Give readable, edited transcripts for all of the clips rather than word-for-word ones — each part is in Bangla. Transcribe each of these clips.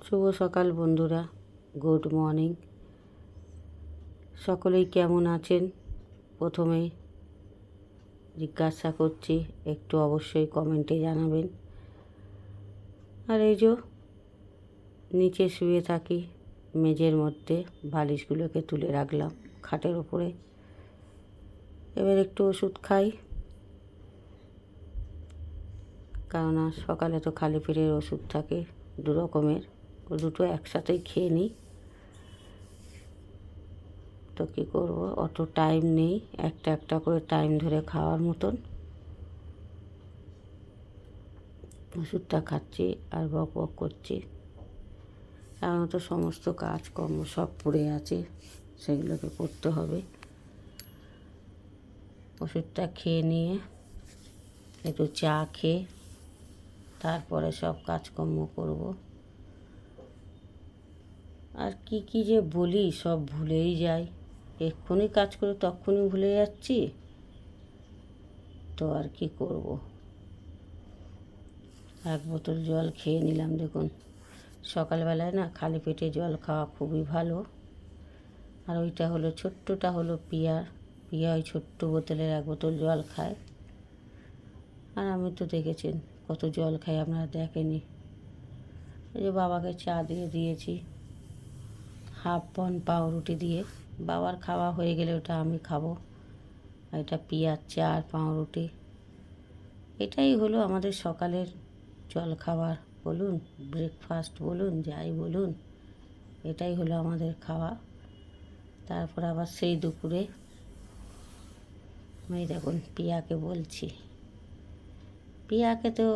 শুভ সকাল বন্ধুরা, গুড মর্নিং। সকলেই কেমন আছেন প্রথমেই জিজ্ঞাসা করছি, একটু অবশ্যই কমেন্টে জানাবেন। আর এই যে নিচে শুয়ে থাকি, মেঝের মধ্যে বালিশগুলোকে তুলে রাখলাম খাটের ওপরে। এবার একটু ওষুধ খাই, কেননা সকালে তো খালি পেটের ওষুধ থাকে 2 রকমের, দুটো একসাথেই খেয়ে নিই। তো কী করবো, অত টাইম নেই একটা একটা করে টাইম ধরে খাওয়ার মতন। ওষুধটা খাচ্ছি আর বক বক করছি। এখন তো সমস্ত কাজকর্ম সব পড়ে আছে, সেগুলোকে করতে হবে। ওষুধটা খেয়ে নিয়ে একটু চা খেয়ে তারপরে সব কাজকর্ম করব। আর কি যে বলি, সব ভুলেই যাই। এক্ষুনি কাজ করে তক্ষুনি ভুলে যাচ্ছি, তো আর কি করব। 1 বোতল জল খেয়ে নিলাম। দেখুন, সকালবেলায় না খালি পেটে জল খাওয়া খুবই ভালো। আর ওইটা হলো ছোট্টটা হলো পিয়া ওই ছোট্ট বোতলের 1 বোতল জল খায়। আর আমি তো দেখেছেন কত জল খাই, আপনারা দেখেনি। এই যে বাবাকে চা দিয়ে দিয়েছি, হাফ পন পাউরুটি দিয়ে। বাবার খাওয়া হয়ে গেলে ওটা আমি খাবো। আর এটা পিয়ার চা আর পাউরুটি, এটাই হলো আমাদের সকালের জল খাবার বলুন, ব্রেকফাস্ট বলুন, যাই বলুন, এটাই হলো আমাদের খাওয়া। তারপর আবার সেই দুপুরে আমি দেখুন পিয়াকে বলছি, পিয়াকে তো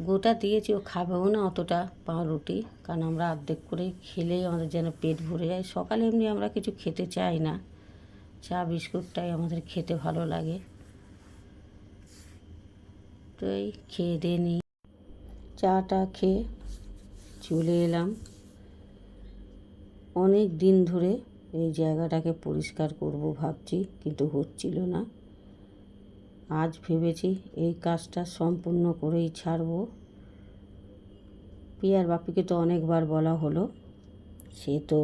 গোটা দিয়েছি, ও খাবেও না অতটা পাউরুটি, কারণ আমরা অর্ধেক করে খেলেই আমাদের যেন পেট ভরে যায়। সকালে এমনি আমরা কিছু খেতে চাই না, চা বিস্কুটটাই আমাদের খেতে ভালো লাগে। তো এই খেয়ে দিয়ে নিই, চাটা খেয়ে চলে এলাম। অনেক দিন ধরে এই জায়গাটাকে পরিষ্কার করব ভাবছি, কিন্তু হচ্ছিল না। আজ ভেবেছি এই কাজটা সম্পূর্ণ করেই ছাড়ব। পিয়ার বাপিকে তো অনেকবার বলা হলো, সে তো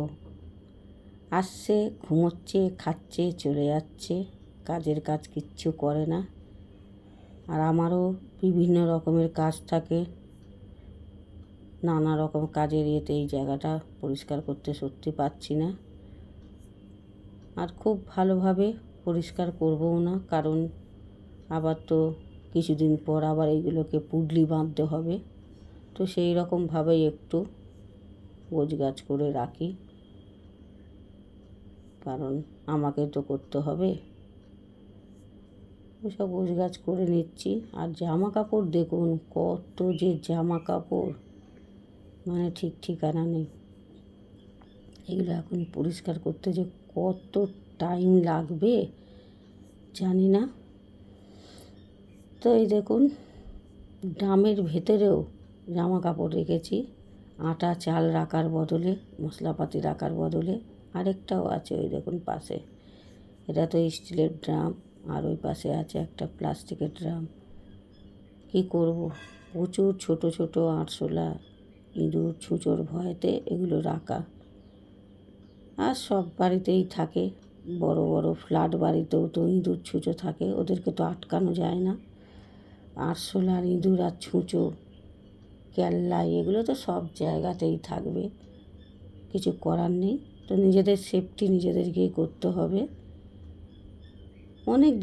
আসছে, ঘুমোচ্ছে, খাচ্ছে, চলে যাচ্ছে, কাজের কাজ কিচ্ছু করে না। আর আমারও বিভিন্ন রকমের কাজ থাকে, নানা রকম কাজের ইয়েতে এই জায়গাটা পরিষ্কার করতে সত্যি পাচ্ছি না। আর খুব ভালোভাবে পরিষ্কার করবও না, কারণ আবার তো কিছুদিন পর আবার এইগুলোকে পুডলি বাঁধতে হবে। তো সেই রকমভাবেই একটু গোছগাছ করে রাখি, কারণ আমাকে তো করতে হবে। ওসব গোছগাছ করে নিচ্ছি। আর জামা কাপড় দেখুন, কত যে জামা কাপড়, মানে ঠিক ঠিকানা নেই। এগুলো এখন পরিষ্কার করতে যে কত টাইম লাগবে জানি না। তো এই দেখুন, ড্রামের ভেতরেও জামা কাপড় রেখেছি, আটা চাল রাখার বদলে, মশলাপাতি রাখার বদলে। আরেকটাও আছে ওই দেখুন পাশে, এটা তো স্টিলের ড্রাম, আর ওই পাশে আছে একটা প্লাস্টিকের ড্রাম। কি করব, প্রচুর ছোট ছোট আরশোলা, ইঁদুর ছুঁচোর ভয়েতে এগুলো রাখা। আর সব বাড়িতেই থাকে, বড় বড় ফ্ল্যাট বাড়িতেও তো ইঁদুর ছুঁচো থাকে, ওদেরকে তো আটকানো যায় না। আরশোলা আর ইঁদুর আর ছুঁচো, ক্যাল্লাই, এগুলো তো সব জায়গাতেই থাকবে, কিছু করার নেই। তো নিজেদের সেফটি নিজেদেরকেই করতে হবে। অনেক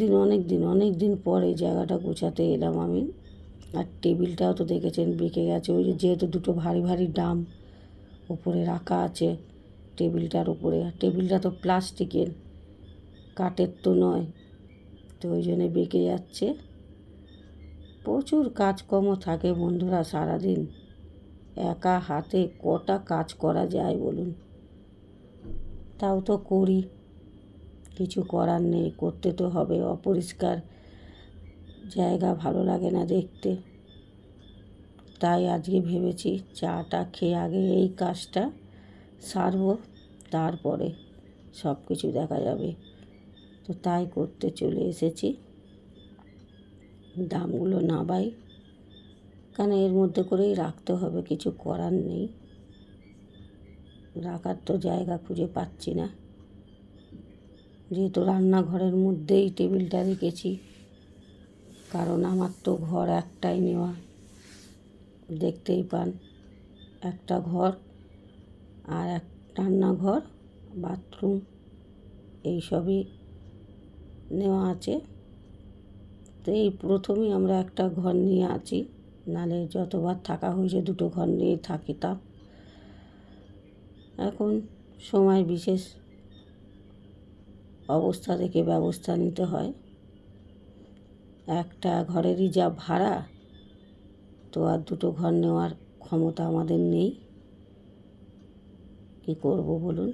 দিন পর এই জায়গাটা গোছাতে এলাম আমি। আর টেবিলটাও তো দেখেছেন বেঁকে গেছে, ওই যেহেতু দুটো ভারী ভারী ড্রাম উপরে রাখা আছে টেবিলটার উপরে। আর টেবিলটা তো প্লাস্টিকের, কাঠের তো নয়, তো ওই জন্যে বেঁকে যাচ্ছে। প্রচুর কাজকর্ম থাকে বন্ধুরা সারাদিন, একা হাতে কটা কাজ করা যায় বলুন। তাও তো করি, কিছু করার নেই, করতে তো হবে। অপরিষ্কার জায়গা ভালো লাগে না দেখতে। তাই আজকে ভেবেছি চাটা খেয়ে আগে এই কাজটা সারবো, তারপরে সব কিছু দেখা যাবে। তো তাই করতে চলে এসেছি। দামগুলো নামাই, কারণ এর মধ্যে করেই রাখতে হবে, কিছু করার নেই। রাখার তো জায়গা খুঁজে পাচ্ছি না, যেহেতু রান্নাঘরের মধ্যেই টেবিলটা রেখেছি, কারণ আমার তো ঘর একটাই নেওয়া, দেখতেই পান, একটা ঘর আর এক রান্নাঘর, বাথরুম এইসবই নেওয়া আছে। তো এই প্রথমেই আমরা একটা ঘর নিয়ে আছি, নালে যতবার থাকা হয়েছে দুটো ঘর নিয়েই থাকিতাম। এখন সময় বিশেষ অবস্থা দেখে ব্যবস্থা নিতে হয়। একটা ঘরেরই যা ভাড়া, তো আর দুটো ঘর নেওয়ার ক্ষমতা আমাদের নেই। কী করব বলুন,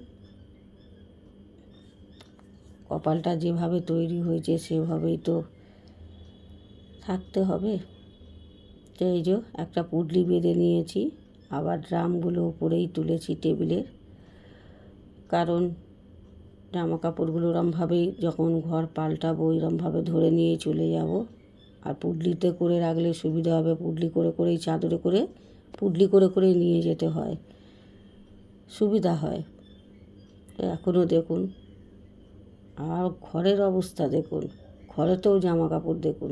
কপালটা যেভাবে তৈরি হয়েছে সেভাবেই তো থাকতে হবে। তো এই যে একটা পুডলি বেঁধে নিয়েছি, আবার ড্রামগুলো উপরেই তুলেছি টেবিলের, কারণ জামা কাপড়গুলো ওরমভাবেই যখন ঘর পাল্টাবো এরমভাবে ধরে নিয়ে চলে যাব। আর পুডলিতে করে রাখলে সুবিধা হবে, পুডলি করে করেই চাদরে করে পুডলি করে করেই নিয়ে যেতে হয়, সুবিধা হয়। এখনও দেখুন, আর ঘরের অবস্থা দেখুন, ঘরেতেও জামা কাপড় দেখুন,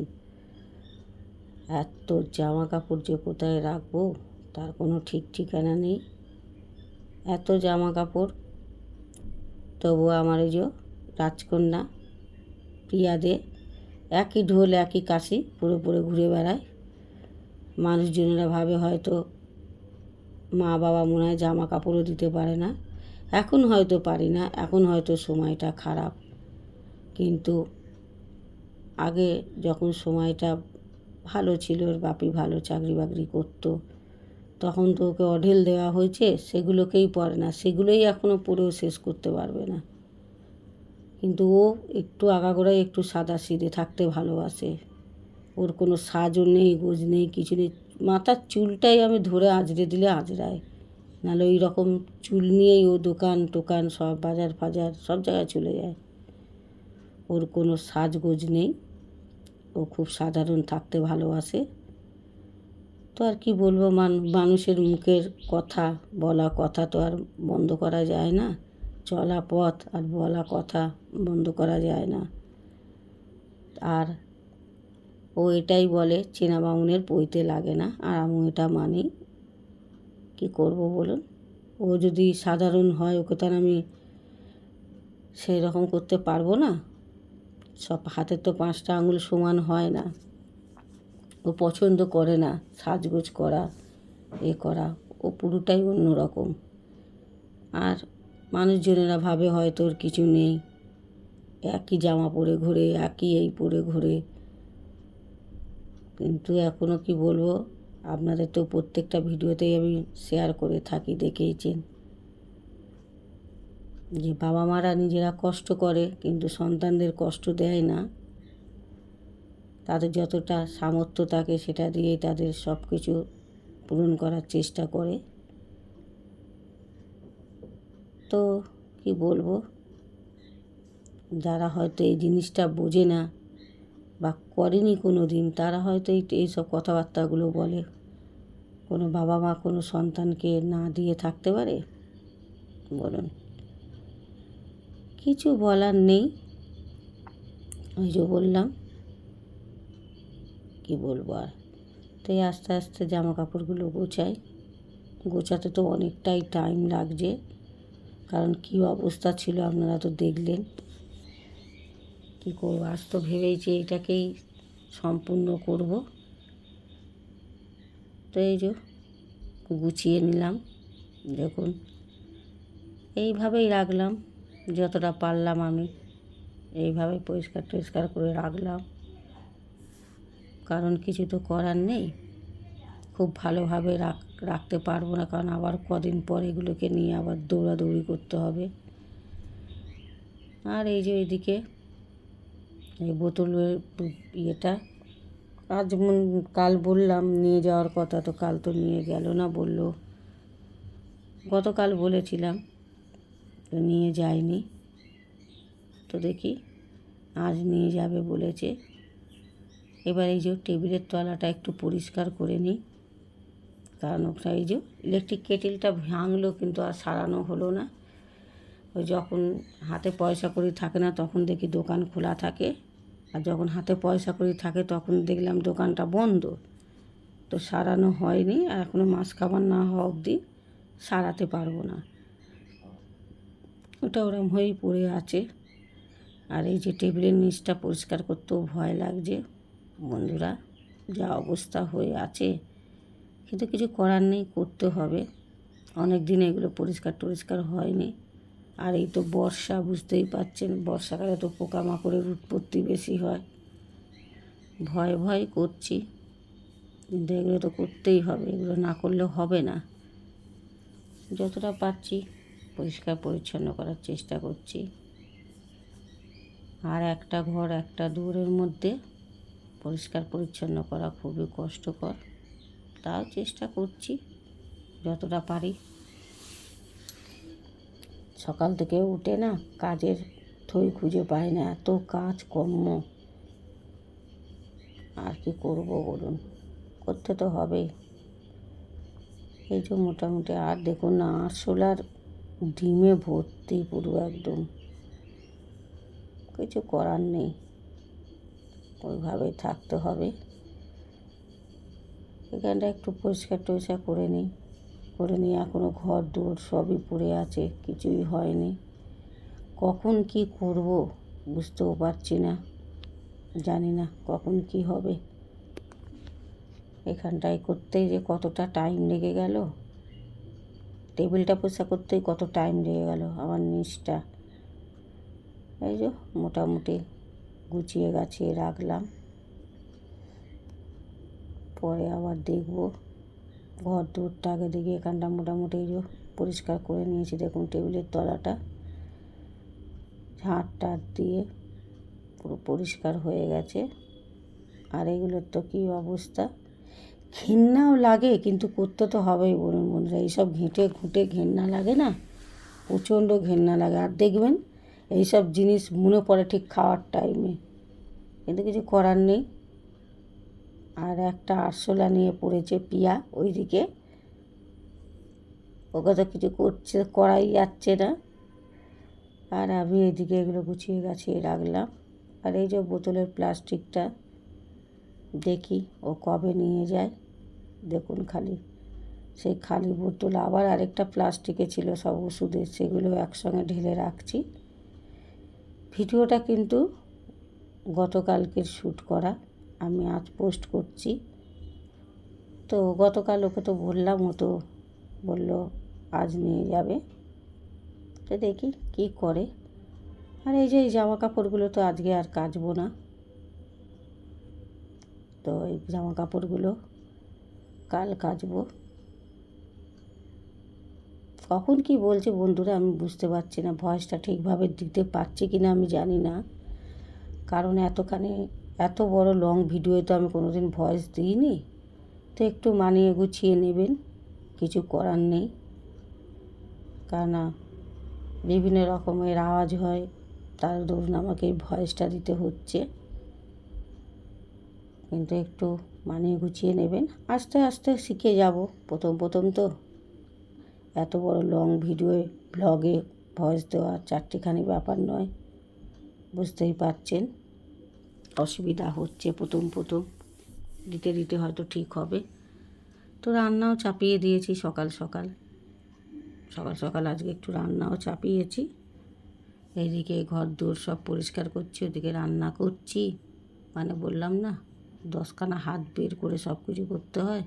এত জামা কাপড় যে কোথায় রাখবো তার কোনো ঠিক ঠিকানা নেই। এত জামা কাপড়, তবুও আমার এই যে রাজকন্যা প্রিয়াদে একই ঢোল একই কাশি পুরো পুরো ঘুরে বেড়ায়। মানুষজনেরা ভাবে হয়তো মা বাবা মনে হয় জামা কাপড়ও দিতে পারে না। এখন হয়তো পারি না, এখন হয়তো সময়টা খারাপ, কিন্তু আগে যখন সময়টা ভালো ছিল, ওর বাপি ভালো চাকরি বাকরি করতো, তখন তো ওকে অঢেল দেওয়া হয়েছে, সেগুলোকেই পরে না, সেগুলোই এখনও পরেও শেষ করতে পারবে না। কিন্তু ও একটু আগাগোড়ায় একটু সাদাসিধে থাকতে ভালোবাসে, ওর কোনো সাজও নেই, গোজ নেই, কিছু নেই। মাথার চুলটাই আমি ধরে আঁচড়ে দিলে আঁচড়ায়, নাহলে ওই রকম চুল নিয়েই ও দোকান টোকান সব বাজার ফাজার সব জায়গায় চলে যায়। ওর কোনো সাজগোজ নেই, ও খুব সাধারণ থাকতে ভালোবাসে। তো আর কি বলবো, মানুষের মুখের কথা, বলা কথা তো আর বন্ধ করা যায় না, চলা পথ আর বলা কথা বন্ধ করা যায় না। আর ও এটাই বলে চেনা বামুনের পইতে লাগে না, আর আমি এটা মানি। কী করব বলুন, ও যদি সাধারণ হয় ওকে তো আর আমি সেই রকম করতে পারবো না। সব হাতের তো 5টা আঙুল সমান হয় না। ও পছন্দ করে না সাজগোজ করা, এ করা, ও পুরোটাই অন্য রকম। আর মানুষজনেরা ভাবে হয়তো ওর কিছু নেই, একই জামা পরে ঘোরে, একই এই পরে ঘোরে। কিন্তু এখনও কি বলবো, আপনাদের তো প্রত্যেকটা ভিডিওতেই আমি শেয়ার করে থাকি, দেখেইছেন যে বাবা মারা নিজেরা কষ্ট করে কিন্তু সন্তানদের কষ্ট দেয় না। তাদের যতটা সামর্থ্য থাকে সেটা দিয়েই তাদের সব কিছু পূরণ করার চেষ্টা করে। তো কি বলবো, যারা হয়তো এই জিনিসটা বোঝে না বা করেনি কোনো দিন, তারা হয়তো এইসব কথাবার্তাগুলো বলে। কোনো বাবা মা কোনো সন্তানকে না দিয়ে থাকতে পারে বলুন? কিছু বলার নেই, ওই যে বললাম, কি বলবো আর। তাই আস্তে আস্তে জামা কাপড়গুলো গোছাতে তো অনেকটাই টাইম লাগছে, কারণ কী অবস্থা ছিল আপনারা তো দেখলেন। কী করবো, আজ তো ভেবেইছি এটাকেই সম্পূর্ণ করব। তো এই যে গুছিয়ে নিলাম, দেখুন এইভাবেই রাখলাম, যতটা পারলাম আমি এইভাবেই পরিষ্কার টরিষ্কার করে রাখলাম, কারণ কিছু তো করার নেই। খুব ভালোভাবে রাখতে পারবো না, কারণ আবার কদিন পর এগুলোকে নিয়ে আবার দৌড়াদৌড়ি করতে হবে। আর এই যে এইদিকে এই বোতলের ইয়েটা কাল বললাম নিয়ে যাওয়ার কথা, তো কাল তো নিয়ে গেল না, বললো গতকাল বলেছিলাম, তো নিয়ে যায়নি। তো দেখি আজ নিয়ে যাবে বলেছে। এবার এই যে টেবিলের তলাটা একটু পরিষ্কার করে নিই, কারণ ওটা এই যে ইলেকট্রিক কেটেলটা ভাঙলো কিন্তু আর সারানো হলো না। ওই যখন হাতে পয়সা কড়ি থাকে না তখন দেখি দোকান খোলা থাকে, আর যখন হাতে পয়সা কড়ি থাকে তখন দেখলাম দোকানটা বন্ধ। তো সারানো হয়নি, আর এখনও মাছ খাবার না হওয়া অবধি সারাতে পারবো না। ওটা ওরম হয়েই পড়ে আছে। আর এই যে টেবিলের নিচটা পরিষ্কার করতেও ভয় লাগছে বন্ধুরা, যা অবস্থা হয়ে আছে। কিন্তু কিছু করার নেই, করতে হবে। অনেক দিন এগুলো পরিষ্কার হয়নি। আর এই তো বর্ষা, বুঝতেই পারছেন বর্ষাকালে তো পোকামাকড়ের উৎপত্তি বেশি হয়। ভয় করছি, কিন্তু এগুলো তো করতেই হবে, এগুলো না করলে হবে না। যতটা পারছি পরিষ্কার পরিচ্ছন্ন করার চেষ্টা করছি। আর একটা ঘর একটা দুয়ারের মধ্যে পরিষ্কার পরিচ্ছন্ন করা খুবই কষ্টকর, তাও চেষ্টা করছি যতটা পারি। সকাল থেকে উঠে না কাজের থই খুঁজে পাই না, এত কাজ কর্ম। আর কি করব বলুন, করতে তো হবেই। এই যে মোটামুটি আর দেখুন না, আরশোলার ডিমে ভর্তি পুরো একদম। কিছু করার নেই, ওইভাবেই থাকতে হবে। এখানটা একটু পরিষ্কার টরিষ্কার করে নিই। এখনও ঘর দৌড় সবই পড়ে আছে, কিছুই হয়নি। কখন কি করব বুঝতেও পারছি না, জানি না কখন কি হবে। এখানটায় করতেই যে কতটা টাইম লেগে গেল, টেবিলটা পরিষ্কার করতেই কত টাইম লেগে গেল। আমার নিচটা এই যে মোটামুটি গুছিয়ে গাছিয়ে রাখলাম, পরে আবার দেখব। ঘর দূরটা আগে দেখি। এখানটা মোটামুটি এই যে পরিষ্কার করে নিয়েছি, দেখুন টেবিলের তলাটা ঝাঁট দিয়ে পুরো পরিষ্কার হয়ে গেছে। আর এগুলোর তো কী অবস্থা, ঘেন্নাও লাগে, কিন্তু করতে তো হবেই বলুন বন্ধুরা। এইসব ঘেঁটে ঘুঁটে ঘেন্না লাগে না, প্রচণ্ড ঘেন্না লাগে। আর দেখবেন এইসব জিনিস মনে পড়ে ঠিক খাওয়ার টাইমে, কিন্তু কিছু করার নেই। আর একটা আরশোলা নিয়ে পড়েছে পিয়া ওইদিকে, ওকে তো কিছু করাই যাচ্ছে না। আর আমি এদিকে এগুলো গুছিয়ে গাছিয়ে রাখলাম। আর এই যে বোতলের প্লাস্টিকটা দেখি ও কবে নিয়ে যায়। দেখুন খালি সেই খালি বোতল, আবার আরেকটা প্লাস্টিকে ছিল সব ওষুধের, সেগুলো একসঙ্গে ঢেলে রাখছি। ভিডিওটা কিন্তু গতকালকের শ্যুট করা, আমি আজ পোস্ট করছি। তো গতকাল ওকে তো বললাম, ও তো বললো আজ নিয়ে যাবে। তো দেখি কি করে। আর এই যে এই জামা কাপড়গুলো তো আজকে আর কাচবো না, তো এই জামা কাপড়গুলো কাল কাচবো। কখন কি বলছে বন্ধুরা আমি বুঝতে পারছি না, ভয়েসটা ঠিকভাবে দিতে পারছি কি না আমি জানি না। কারণ এত বড় লং ভিডিও তো আমি কোনো দিন ভয়েস দিইনি। তো একটু মানিয়ে গুছিয়ে নেবেন, কিছু করার নেই। কারণ বিভিন্ন রকমের আওয়াজ হয়, তার দরুন আমাকে এই ভয়েসটা দিতে হচ্ছে। কিন্তু একটু মানিয়ে গুছিয়ে নেবেন, আস্তে আস্তে শিখে যাব। প্রথম তো এত বড় লং ব্লগে ভয়েস দেওয়া চারটিখানি ব্যাপার নয়, বুঝতেই পারছেন। অসুবিধা হচ্ছে প্রথম দিতে হয়তো ঠিক হবে। তো রান্নাও চাপিয়ে দিয়েছি সকাল সকাল আজকে একটু রান্নাও চাপিয়েছি। এইদিকে ঘর দোর সব পরিষ্কার করছি, ওদিকে রান্না করছি। মানে বললাম না 10খানা হাত বের করে সব কিছু করতে হয়।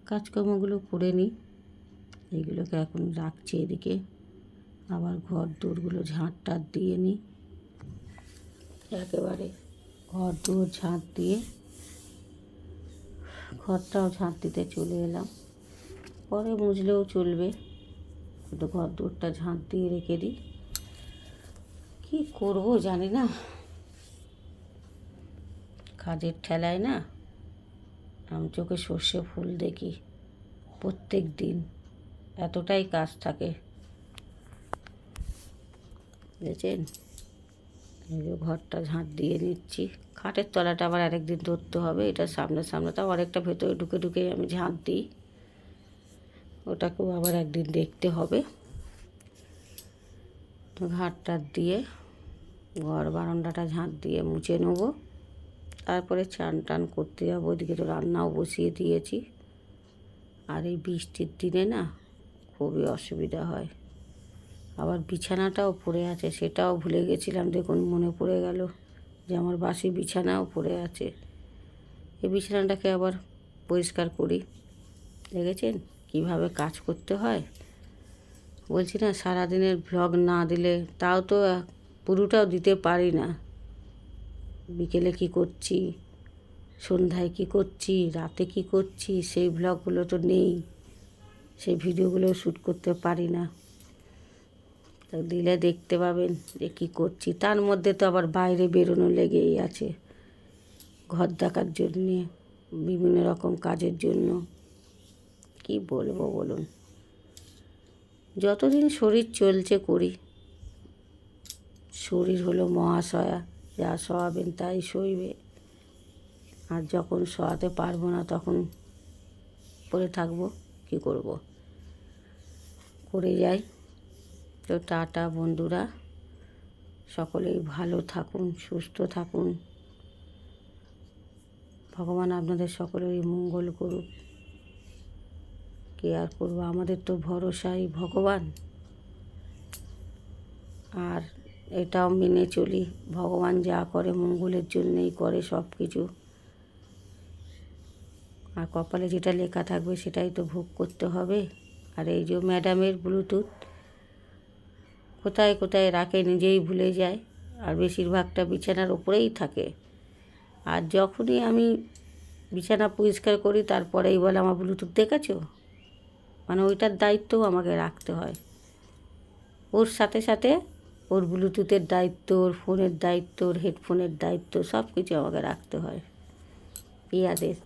কাজকর্মগুলো করে নিই, এইগুলোকে এখন রাখছি এদিকে। আবার ঘর দোরগুলো ঝাঁট দিয়ে নিই, একেবারে ঘর দোর ঝাঁট দিয়ে ঘরটাও ঝাঁট দিতে চলে এলাম। পরে মুছলেও চলবে, কিন্তু ঘর দোরটা ঝাঁট দিয়ে রেখে দিই। কী করব জানি না, কাজের ঠেলায় না আমি চোখে সর্ষে ফুল দেখি প্রত্যেক দিন, এতটাই কাজ থাকে বুঝেছেন। এই যে ঘরটা ঝাঁট দিয়ে নিচ্ছি। খাটের তলাটা আবার আরেকদিন ধরতে হবে, এটা সামনে সামনে তাও অনেকটা ভেতরে ঢুকে ঢুকে আমি ঝাঁট দিই, ওটাকেও আবার একদিন দেখতে হবে। তো ঘাটটা দিয়ে ঘর বারান্দাটা ঝাঁট দিয়ে মুছে নেবো, তারপরে চান টান করতে যাবো। ওইদিকে তো রান্নাও বসিয়ে দিয়েছি। আর এই বৃষ্টির দিনে না খুবই অসুবিধা হয়। আবার বিছানাটাও পড়ে আছে, সেটাও ভুলে গেছিলাম, দেখুন মনে পড়ে গেল যে আমার বাসি বিছানাও পড়ে আছে। এই বিছানাটাকে আবার পরিষ্কার করি। দেখেছেন কীভাবে কাজ করতে হয়। বলছি না সারাদিনের ভ্লগ না দিলে, তাও তো পুরোটাও দিতে পারি না। বিকেলে কী করছি, সন্ধ্যায় কী করছি, রাতে কী করছি, সেই ভ্লগগুলো তো নেই, সেই ভিডিওগুলোও শ্যুট করতে পারি না। তো দিলে দেখতে পাবেন যে কী করছি। তার মধ্যে তো আবার বাইরে বেরোনো লেগেই আছে, ঘর দেখার জন্যে, বিভিন্ন রকম কাজের জন্য। কি বলবো বলুন, যতদিন শরীর চলছে করি। শরীর হলো মহাশয়া, যা সহাবেন তাই সইবে। আর যখন সহাতে পারবো না তখন পড়ে থাকবো, কি করব, করে যাই। তো টাটা বন্ধুরা, সকলেই ভালো থাকুন, সুস্থ থাকুন। ভগবান আপনাদের সকলেরই মঙ্গল করুক। কে আর করবো, আমাদের তো ভরসাই ভগবান। আর এটাও মেনে চলি, ভগবান যা করে মঙ্গলের জন্যেই করে সব কিছু। আর কপালে যেটা লেখা থাকবে সেটাই তো ভোগ করতে হবে। আর এই যে ম্যাডামের ব্লুটুথ কোথায় কোথায় রাখে নিজেই ভুলে যায়, আর বেশিরভাগটা বিছানার ওপরেই থাকে। আর যখনই আমি বিছানা পরিষ্কার করি তারপরেই বলে আমার ব্লুটুথ দেখেছো, মানে ওইটার দায়িত্বও আমাকে রাখতে হয়। ওর সাথে সাথে ওর ব্লুটুথের দায়িত্ব, ওর ফোনের দায়িত্ব, ওর হেডফোনের দায়িত্ব, সব কিছু আমাকে রাখতে হয়। এই আদেশ।